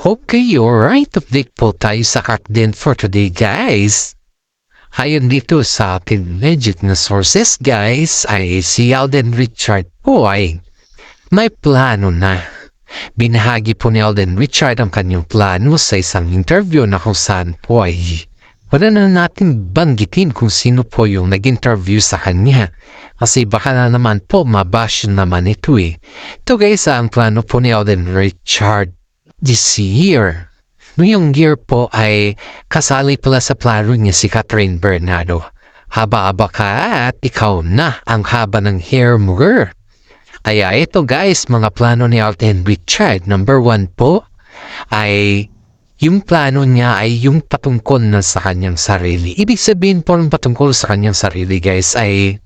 Okay, alright. Update po tayo sa content for today, guys. Ayon dito sa ating legit na sources, guys, ay si Alden Richard po ay may plano na. Binahagi po ni Alden Richard ang kanyang plano sa isang interview na kung saan po ay wala na natin banggitin kung sino po yung nag-interview sa kanya. Kasi baka na naman po mabash naman ito eh. Ito guys, ang plano po ni Alden Richard this year. Ngayong year po ay kasali pala sa plano niya si Catherine Bernardo. Haba-haba ka at ikaw na ang haba ng hair mo, girl. Kaya ito guys, mga plano ni Alden Richard. Number 1 po ay yung plano niya ay yung patungkol na sa kanyang sarili. Ibig sabihin po ng patungkol sa kanyang sarili guys ay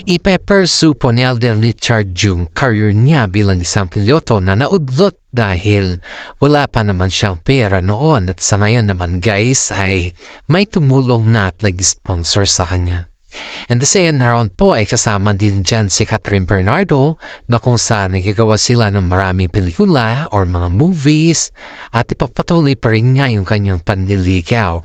ipe-pursue po ni Alden Richard yung career niya bilang isang piloto na naudlot dahil wala pa naman siyang pera noon at sa ngayon naman guys ay may tumulong na at nag-sponsor sa kanya. And the second round po ay kasama din dyan si Catherine Bernardo na kung saan nagagawa sila ng maraming pelikula or mga movies at ipapatuloy pa rin niya yung kanyang panliligaw.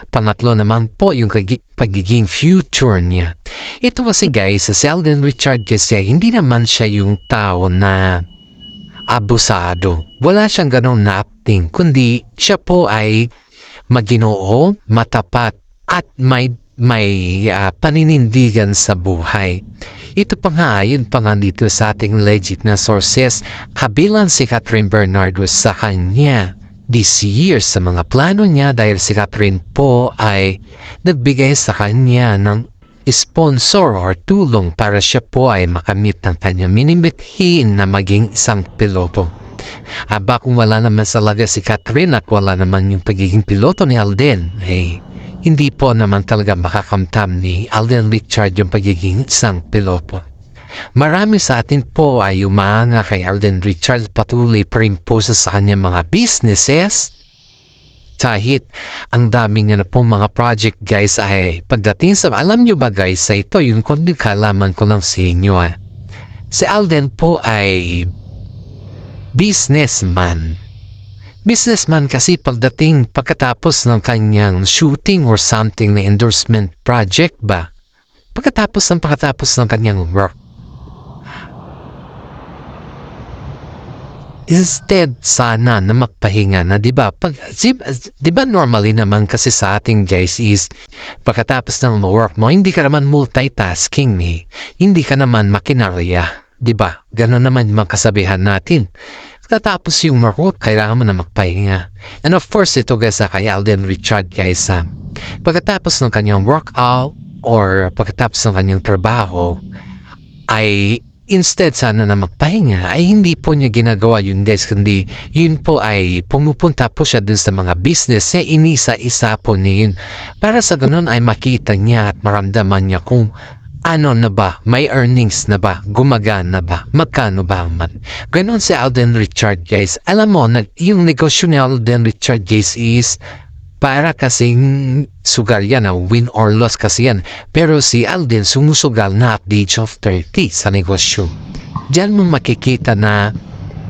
Pangatlo naman po yung pagiging future niya. Ito kasi guys, si Alden Richard kasi hindi naman siya yung tao na abusado. Wala siyang ganong na acting, kundi siya po ay maginoo, matapat at may paninindigan sa buhay. Ito pa nga, yun pa nga dito sa ating legit na sources, kabilang si Catherine Bernardo sa kanya this year sa mga plano niya dahil si Catherine po ay nagbigay sa kanya ng sponsor or tulong para siya po ay makamit ng kanyang minimithin na maging isang piloto. Aba kung wala naman talaga si Catherine at wala naman yung pagiging piloto ni Alden, hindi po naman talaga makakamtam ni Alden Richard yung pagiging isang piloto. Marami sa atin po ay umanga kay Alden Richard, patuloy pa rin po sa kanyang mga businesses. Kahit ang dami niya na po mga project guys ay pagdating sa, alam nyo ba guys, sa ito yung kundi kalaman ko lang sa inyo Si Alden po ay businessman. Businessman kasi pagkatapos ng kanyang shooting or something na endorsement project ba? Pagkatapos ng kanyang work. Instead sana na magpahinga na, di ba? Di ba normally naman kasi sa ating guys is pagkatapos ng work mo, hindi ka naman multitasking hindi ka naman makinarya, di ba? Ganon naman yung kasabihan natin. Tatapos yung work, kailangan mo na magpahinga. And of course, ito guys kay Alden Richard guys pagkatapos ng kanyang workout or pagkatapos ng kanyang trabaho ay instead sana na magpahinga ay hindi po niya ginagawa yun guys, kundi yun po ay pumupunta po siya dun sa mga business inisa-isa po niya yun para sa ganun ay makita niya at maramdaman niya kung ano na ba, may earnings na ba, gumagana ba, magkano ba man. Ganon si Alden Richard guys. Alam mo, yung negosyo ni Alden Richard guys is para kasing sugal yan, win or loss kasi yan. Pero si Alden sumusugal na at the age of 30 sa negosyo. Diyan mo makikita na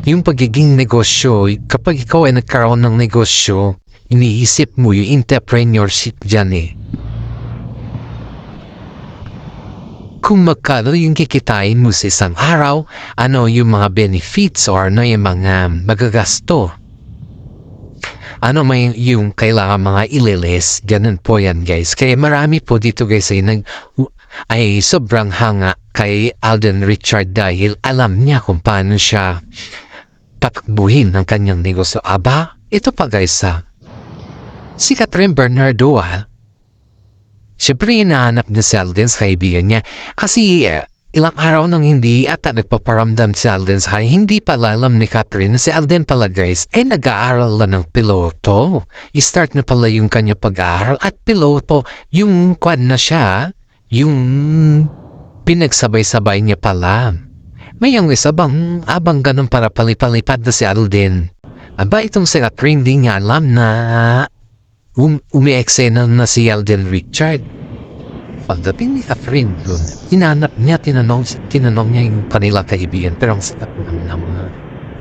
yung pagiging negosyo, kapag ikaw ay nagkaroon ng negosyo, iniisip mo yung entrepreneurship dyan kung magkano yung kikitain mo sa isang araw, ano yung mga benefits or ano yung mga magagasto. Ano may yung kailangan mga ililis, ganun po yan guys. Kaya marami po dito guys ay sobrang hanga kay Alden Richard dahil alam niya kung paano siya patakbuhin ng kanyang negosyo. Aba, ito pa guys si Catherine Bernardo siyempre hinahanap niya si Alden sa kaibigan niya kasi ilang araw nang hindi ata nagpaparamdam si Alden sa hindi pala alam ni Catherine na si Alden pala guys ay nag-aaral lang ng piloto. I-start na pala yung kanya pag-aaral at piloto yung kwan na siya, yung pinagsabay-sabay niya pala. May yung isa bang abang ganun para palipad na si Alden. Aba itong si Catherine di niya alam na umi-eksena na si Alden Richard. Pagdating ni Catherine doon, tinanong niya yung kanilang kaibigan. Pero ang sakit naman ng mga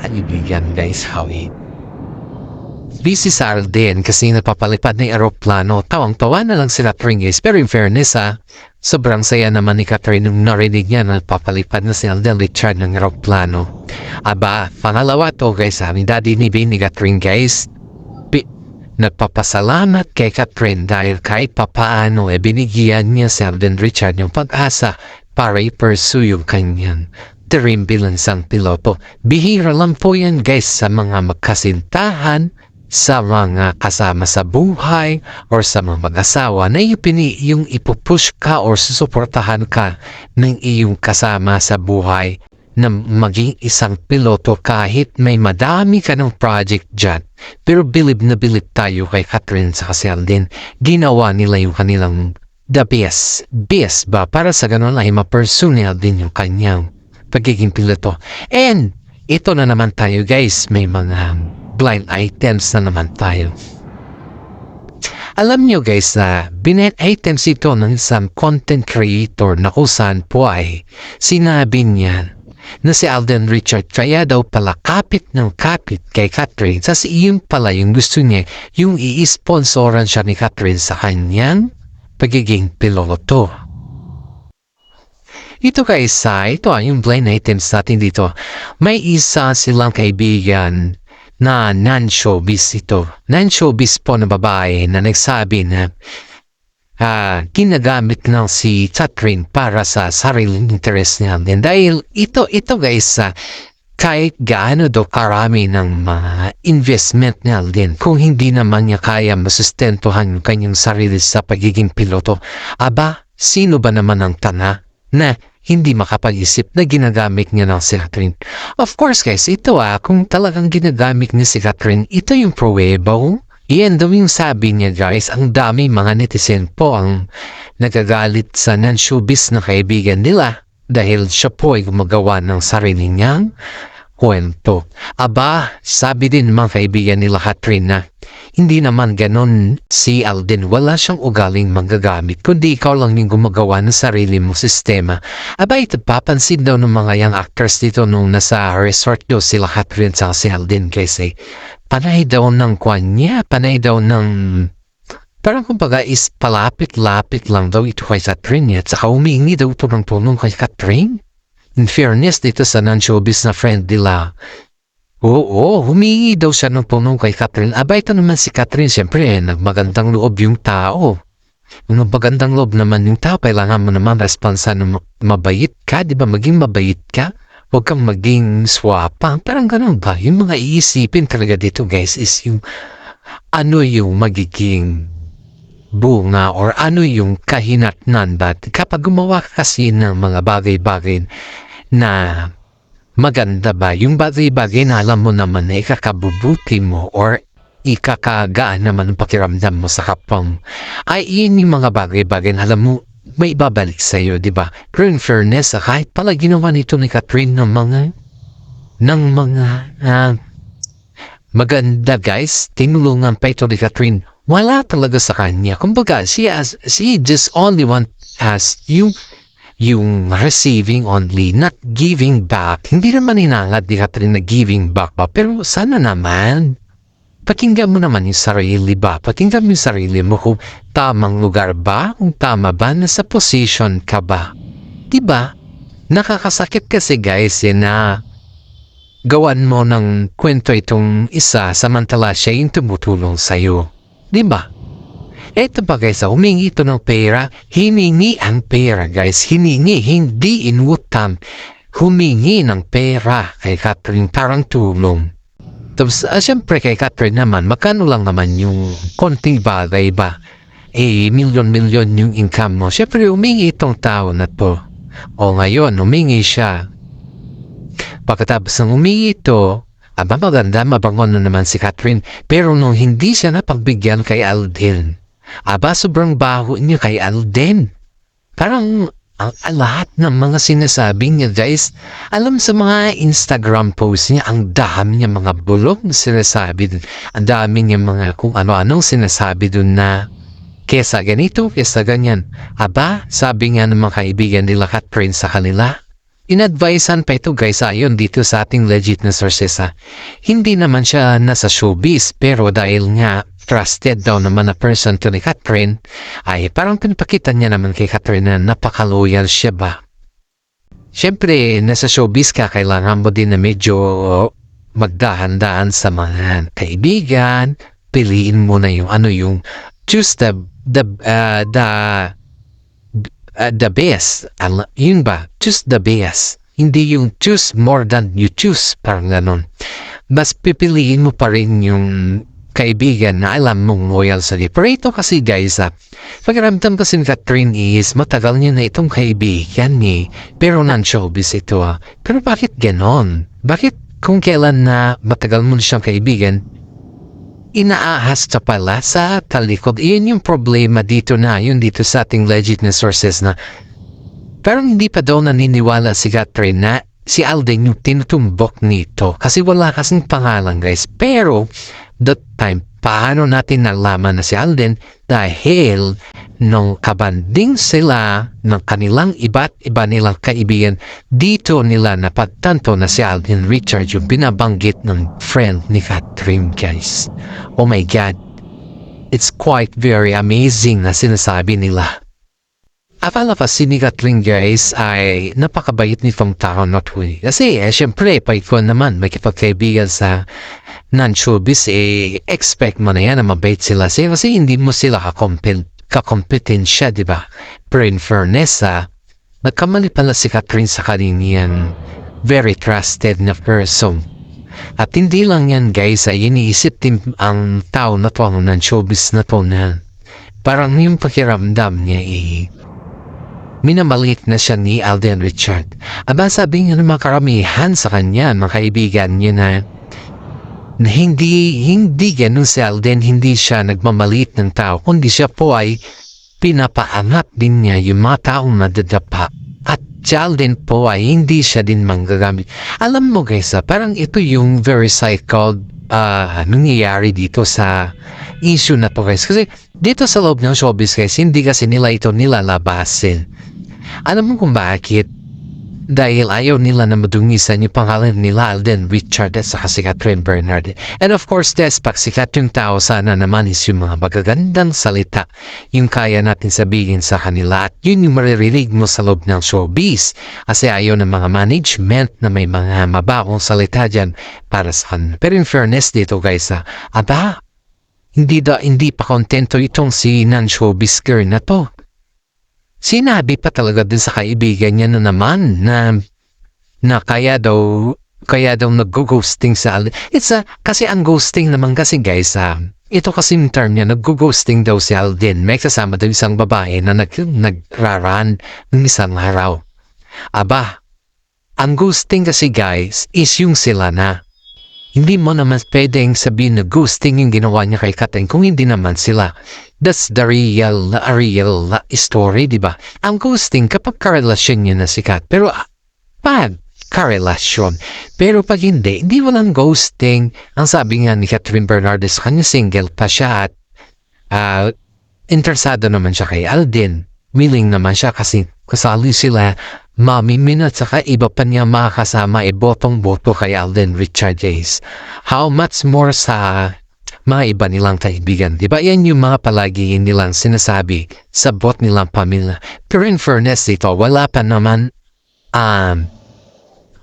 kaibigan guys, Howie. busy sa Alden kasi napapalipad na yung aeroplano. Tawang-tawa na lang sila Catherine guys. Pero in fairness sobrang saya naman ni Catherine nung narinig niya na napapalipad na si Alden Richard ng aeroplano. Aba, pangalawa to guys ni Daddy ni Ben ni Catherine guys. Nagpapasalamat kay Catherine dahil kahit papaano binigyan niya si Alden Richard yung pag-asa para i-pursue yung kanyang dream bilang isang piloto. Bihira lang po yan guys sa mga magkasintahan, sa mga kasama sa buhay, or sa mga mag-asawa na yung ipupush ka or susuportahan ka ng iyong kasama sa buhay na maging isang piloto kahit may madami ka ng project dyan. Pero bilib na bilib tayo kay Catherine sa si Alden. Ginawa nila yung kanilang the best ba para sa ganun ay ma-pursue din yung kanyang pagiging piloto. And ito na naman tayo guys, may mga blind items na naman tayo. Alam nyo guys na blind items ito ng isang content creator na kusan po ay sinabi niya na si Alden Richard kaya daw pala kapit ng kapit kay Catherine sa iyon pala yung gusto niya yung i-sponsoran siya ni Catherine sa kanyang pagiging piloto. Ito guys ito yung blind items natin dito. May isa silang kaibigan na non-showbiz ito. Non-showbiz po na babae na nagsabi na ginagamit ng si Catherine para sa sariling interest niya. And dahil ito guys, kahit gaano do karami ng mga investment niya din, kung hindi naman niya kaya masustentuhan yung kanyang sarili sa pagiging piloto, aba, sino ba naman ang tana na hindi makapag-isip na ginagamit niya ng si Catherine? Of course guys, ito kung talagang ginagamit niya si Catherine, ito yung pruweba. Iyan daw yung sabi niya guys, ang dami mga netizen po ang nagagalit sa non-showbiz na kaibigan nila dahil siya po ay gumagawa ng sarili niyang kwento. Aba, sabi din mga kaibigan nila Catherine na hindi naman ganon si Alden, wala siyang ugaling manggagamit kundi ikaw lang yung gumagawa ng sarili mong sistema. Aba, ito papansin daw ng mga young actors dito nung nasa resort daw sila Catherine sa si Alden kasi panay daw ng kanya, panay daw ng parang kumbaga is palapit-lapit lang daw ito kay Catherine at saka humingi daw ito ng tulong kay Catherine. In fairness dito sa non-showbiz na friend nila, oo, humingi daw siya ng tulong kay Catherine. Aba, ito naman si Catherine, siyempre nagmagandang loob yung tao. Kung magandang loob naman yung tao, kailangan mo naman responsa na mabait ka, di ba? Maging mabait ka. Huwag kang maging swapang. Parang ganun ba? Yung mga iisipin talaga dito guys is yung ano yung magiging bunga or ano yung kahinatnan ba? Kapag gumawa ka kasi ng mga bagay-bagay na maganda ba? Yung bagay-bagay na alam mo naman na ikakabubuti mo or ikakagaan naman ang pakiramdam mo sa kapang ay yun yung mga bagay-bagay na alam mo may babalik sa iyo, di ba? Pero in fairness, kahit pala ginawa nito ni Catherine ng mga maganda guys, tinulungan pa ito ni Catherine. Wala talaga sa kanya. Kumbaga, she just only has yung receiving only, not giving back. Hindi naman hinangad ni Catherine na giving back ba? Pero sana naman, pakinggan mo naman yung sarili ba? Pakinggan mo yung sarili mo kung tamang lugar ba? Kung tama ba? Nasa position ka ba? Diba? Nakakasakit kasi guys na gawan mo ng kwento itong isa samantala siya yung tumutulong sa'yo. Diba? Eto ba guys, humingi ito ng pera. Hiningi ang pera guys. Hiningi, hindi inutang. Humingi ng pera kay Catherine parang tulong. Tapos, siyempre kay Catherine naman, magkano lang naman yung konting bagay ba? Milyon-milyon yung income mo. Siyempre, humingi itong tao na to. O ngayon, humingi siya. Pagkatapos ng humingi ito, maganda, mabango na naman si Catherine. Pero nung hindi siya napagbigyan kay Alden, sobrang baho niya kay Alden. Parang, ang lahat ng mga sinasabi niya guys, alam sa mga Instagram post niya, ang dami niya mga bulong na sinasabi dun. Ang dami niya mga kung ano-anong sinasabi dun na kesa ganito, kesa ganyan. Sabi nga ng mga kaibigan nila Catherine sa kanila, inadvisean pa ito guys ayon dito sa ating legit na sources ha. Hindi naman siya nasa showbiz pero dahil nga trusted daw naman na person to ni Catherine ay parang pinapakita niya naman kay Catherine na napaka-loyal siya ba. Siyempre nasa showbiz ka kailangan mo din na medyo magdahan-dahan sa mga kaibigan, piliin mo na yung choose the best. Yun ba? Choose the best. Hindi yung choose more than you choose. Parang ganon. Mas pipiliin mo pa rin yung kaibigan na alam mong loyal sa iyo. Pero ito kasi guys, pagkaramdam kasi ni Catherine is matagal niya na itong kaibigan ni. Pero non-showbiz ito Pero bakit ganon? Bakit kung kailan na matagal mo na siyang kaibigan, inaahas ka pala sa talikod? Iyon yung problema dito dito sa ating legit na sources na parang hindi pa daw naniniwala si Catherine na si Alden yung tinutumbok nito kasi wala kasing pangalan guys. Pero that time, paano natin nalaman na si Alden? Dahil nung kabanding sila ng kanilang iba't iba nilang kaibigan, dito nila napagtanto na si Alden Richard yung binabanggit ng friend ni Catherine guys. Oh my God, it's quite very amazing na sinasabi nila. Akala pa si ni Catherine guys ay napakabait nitong tao na to kasi syempre pait ko naman makipagkaibigan sa non-showbiz expect mo na yan na mabait sila kasi hindi mo sila kakompetensya diba? Pero in fairness nagkamali pala si Catherine sa kaninian very trusted na person. At hindi lang yan guys iniisip din ang tao na to ang non-showbiz na to na parang yung pakiramdam niya minamaliit na siya ni Alden Richard. Aba sabi nga ng mga karamihan sa kanya, mga kaibigan niya na hindi ganun si Alden, hindi siya nagmamaliit ng tao, kundi siya po ay pinapaangat din niya yung mga taong nadadapa. At si Alden po ay hindi siya din manggagamit. Alam mo guys, parang ito yung very cycled nangyayari dito sa issue na to guys. Kasi dito sa loob ng showbiz guys, hindi kasi nila ito nilalabasin. Alam mo kung bakit? Dahil ayaw nila na madungisan yung pangalan nila Alden Richard at saka si Catherine Bernard. And of course, despak sikat yung tao sana naman is yung mga magagandang salita. Yung kaya natin sabihin sa kanila at yun yung maririnig mo sa loob ng showbiz. Kasi ayaw ng mga management na may mga mabawang salita dyan para sa kanila. Pero in fairness dito guys, hindi pa kontento itong si non-showbiz girl na to. Sinabi pa talaga din sa kaibigan niya na naman na kaya daw nag-ghosting sa Alden. Kasi ang ghosting naman kasi guys, ito kasi yung term niya, nag-ghosting daw si Alden. May kasama daw isang babae na nagraran ng isang araw. Aba, ang ghosting kasi guys is yung sila na. Hindi mo naman pwedeng sabihin na ghosting yung ginawa niya kay Catherine kung hindi naman sila. That's the real story, di ba? Ang ghosting kapag karelasyon niya na si Kat. Pero pag karelasyon. Pero pag hindi walang ghosting. Ang sabi nga ni Catherine Bernardes, kanya single pa siya at interesado naman siya kay Alden. Willing naman siya kasi kasali sila. Mami Min at saka iba pa niya makakasama botong-boto kay Alden Richard Hayes. How much more sa mga iba nilang kaibigan. Diba yan yung mga palagi nilang sinasabi sa bot nilang pamilya. Pero in fairness dito, wala pa naman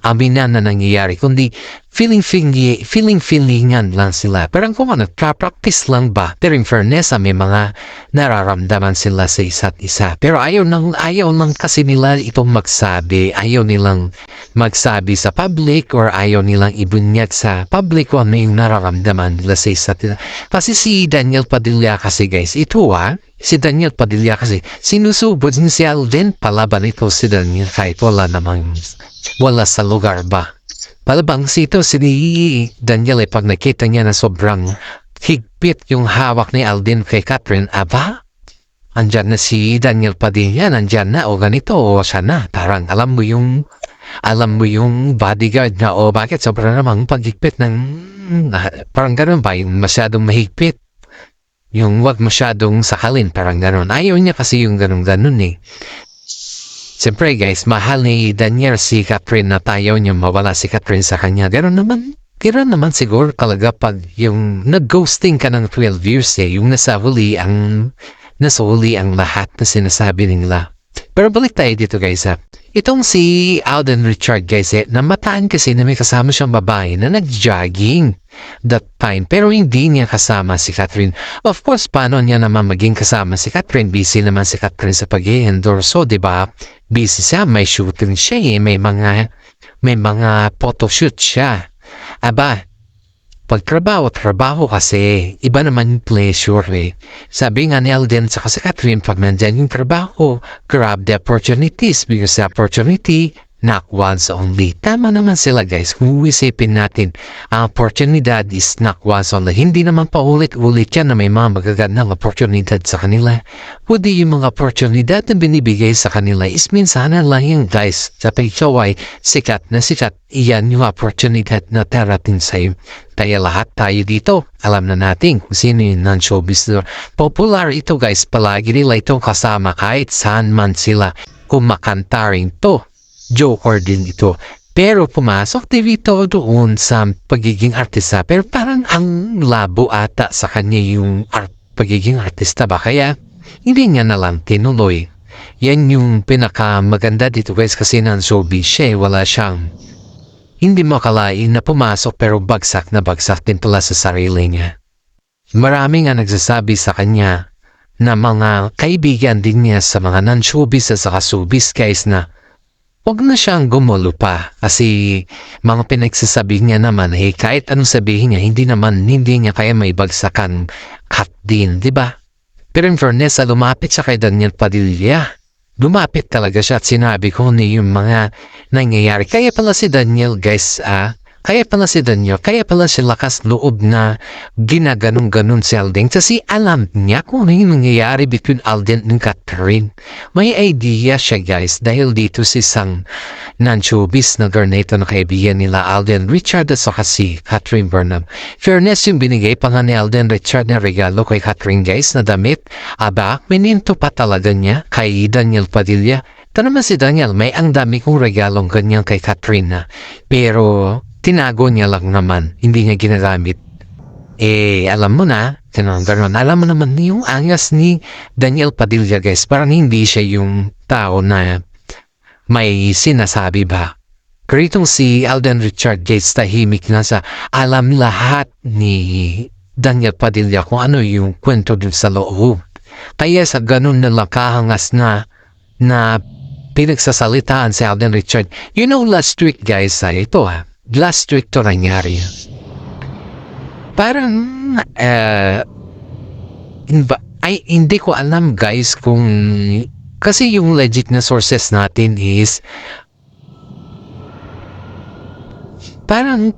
aminan na nangyayari. Kundi feelingan lang sila. Pero kung nagpa-practice lang ba? Pero in fairness, may mga nararamdaman sila sa isa't isa. Pero ayaw nang kasi nila itong magsabi. Ayaw nilang magsabi sa public or ayaw nilang ibunyag sa public kung ano yung nararamdaman nila sa isa't isa. Kasi si Daniel Padilla kasi guys, si Daniel Padilla kasi sinusubod ni si Alden palaban ito si Daniel kahit wala sa lugar ba. Palabang sito si Daniel pag nakita niya na sobrang higpit yung hawak ni Alden kay Catherine, andyan na si Daniel Padilla, andyan na o ganito o siya na. Parang alam mo yung bodyguard na bakit sobrang namang paghigpit ng parang gano'n ba yung masyadong mahigpit. Yung wag masyadong sakalin, parang gano'n. Ayaw niya kasi yung gano'n Siyempre guys, mahal ni Daniel si Catherine na tayo niya mawala si Catherine sa kanya. Ganoon naman siguro talaga pag yung nag-ghosting ka ng 12 years yung nasa huli ang lahat na sinasabi nila. Pero balik tayo dito guys ha. Itong si Alden Richard guys namataan kasi na may kasama siyang babae na nag-jogging that time. Pero hindi niya kasama si Catherine. Of course, paano niya naman maging kasama si Catherine? Busy naman si Catherine sa pag-i-endorse. So, diba? Busy siya. May shooting siya May mga photoshoot siya. Aba, pag trabaho kasi, iba naman yung pleasure Sabi nga ni Alden sa si Catherine, pag nandyan yung trabaho, grab the opportunities because the opportunity, not once only. Tama naman sila guys, kung isipin natin, ang oportunidad is not once only. Hindi naman paulit-ulit yan na may mga magagandang oportunidad sa kanila. Kundi yung mga oportunidad na binibigay sa kanila is minsanan lang yung guys. Sa ikaw ay sikat na sikat, iyan yung oportunidad na tarating sa'yo. Kaya lahat tayo dito, alam na natin kung sino yung non-showbiz. Popular ito guys, palagi nila itong kasama kahit saan man sila kumakanta rin to. Joker din ito. Pero pumasok dito doon sa pagiging artista. Pero parang ang labo ata sa kanya yung pagiging artista ba? Kaya hindi niya na lang tinuloy. Yan yung pinakamaganda dito guys kasi non-showbiz siya. Wala siyang hindi mo akalain na pumasok pero bagsak na bagsak din pala sa sarili niya. Marami nga nagsasabi sa kanya na mga kaibigan din niya sa mga non-showbiz at saka showbiz guys na huwag na siyang gumulo pa kasi mga pinagsasabi niya naman kahit anong sabihin niya hindi niya kaya may bagsakan cut din, di ba? Pero in fairness, lumapit siya kay Daniel Padilla. Lumapit talaga siya at sinabi ko yung mga nangyayari. Kaya pala si Daniel guys, kaya pala si lakas loob na ginaganong-ganon si Alden kasi alam niya kung ano yung nangyayari between Alden and Catherine. May idea siya guys dahil dito si isang non-showbiz na garneto na kaibigan nila Alden Richard at saka si Catherine Burnham. Fairness yung binigay pa nga ni Alden Richard na regalo kay Catherine guys na damit. Aba, mininto pa talaga niya kay Daniel Padilla. Ito naman si Daniel, may ang dami kong regalong ganyan kay Catherine na. Pero tinago niya lang naman, hindi niya ginagamit. Alam mo na, alam mo naman yung angas ni Daniel Padilla guys, parang hindi siya yung tao na may sinasabi ba. Pero itong si Alden Richard guys, tahimik na sa alam lahat ni Daniel Padilla kung ano yung kwento dun sa loob. Kaya sa ganun na lakahangas na pinagsasalitaan si Alden Richard. You know last week guys, last week to nangyari. Parang hindi ko alam guys kung kasi yung legit na sources natin is parang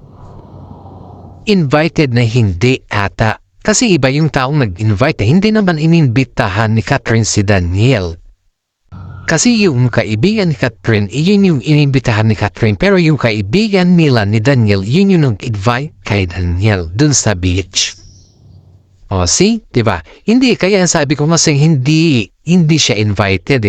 invited na hindi ata. Kasi iba yung taong nag-invite. Hindi naman ininbitahan ni Catherine si Daniel. Kasi yung kaibigan ni Catherine, yun yung inimbitahan ni Catherine. Pero yung kaibigan nila ni Daniel, yun yung nag-invite kay Daniel dun sa beach. O, see? Diba? Hindi, kaya sabi ko kasi hindi siya invited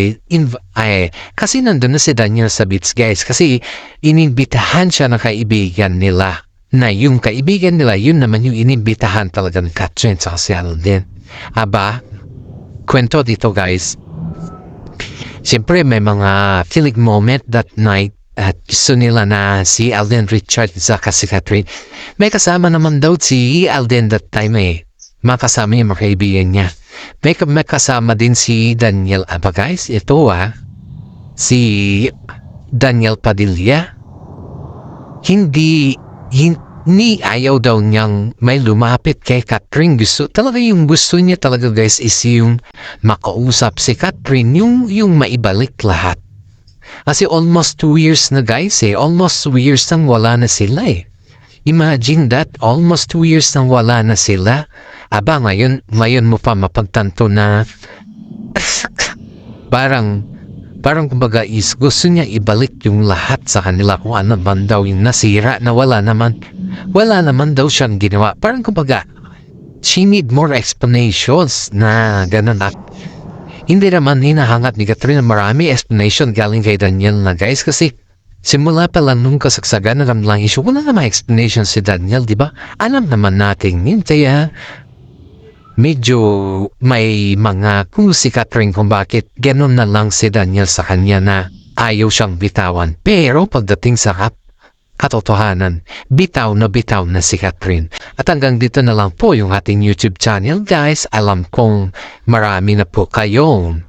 kasi nandun na si Daniel sa beach guys. Kasi inimbitahan siya ng kaibigan nila. Na yung kaibigan nila, yun naman yung inimbitahan talaga ni Catherine sa si Alden. Aba, kwento dito guys. Siyempre may mga feeling moment that night at gusto nila na si Alden Richard sa si Catherine. May kasama naman daw si Alden that time makasama yung mga kaibigan niya. May kasama din si Daniel. Aba guys, ito si Daniel Padilla. Hindi ayaw daw niyang may lumapit kay Catherine. Yung gusto niya talaga guys is yung makausap si Catherine, yung maibalik lahat. Kasi almost 2 years na guys almost 2 years nang wala na sila Imagine that, almost 2 years nang wala na sila. Aba ngayon mo pa mapagtanto na parang kumbaga is gusto niya ibalik yung lahat sa kanila kung ano man daw yung nasira na wala naman daw siyang ginawa. Parang kumbaga she need more explanations na ganun at Hindi naman hinahangat ni Catherine na marami explanation galing kay Daniel na guys kasi simula pa lang nung kasagsagan na lang issue, wala na may explanation si Daniel, di ba? Alam naman natin yun, kaya medyo may mga kung si Catherine kung bakit ganun na lang si Daniel sa kanya na ayaw siyang bitawan. Pero pagdating sa katotohanan, bitaw na si Catherine. At hanggang dito na lang po yung ating YouTube channel guys. Alam kong marami na po kayong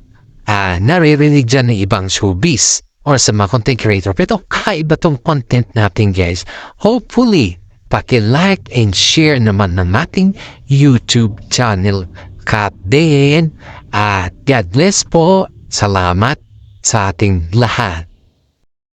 naririnig dyan ng ibang showbiz or sa mga content creator. Pero kakaiba tong content natin guys. Hopefully, paki-like and share naman ng ating YouTube channel. Kat din. At God bless po. Salamat sa ating lahat.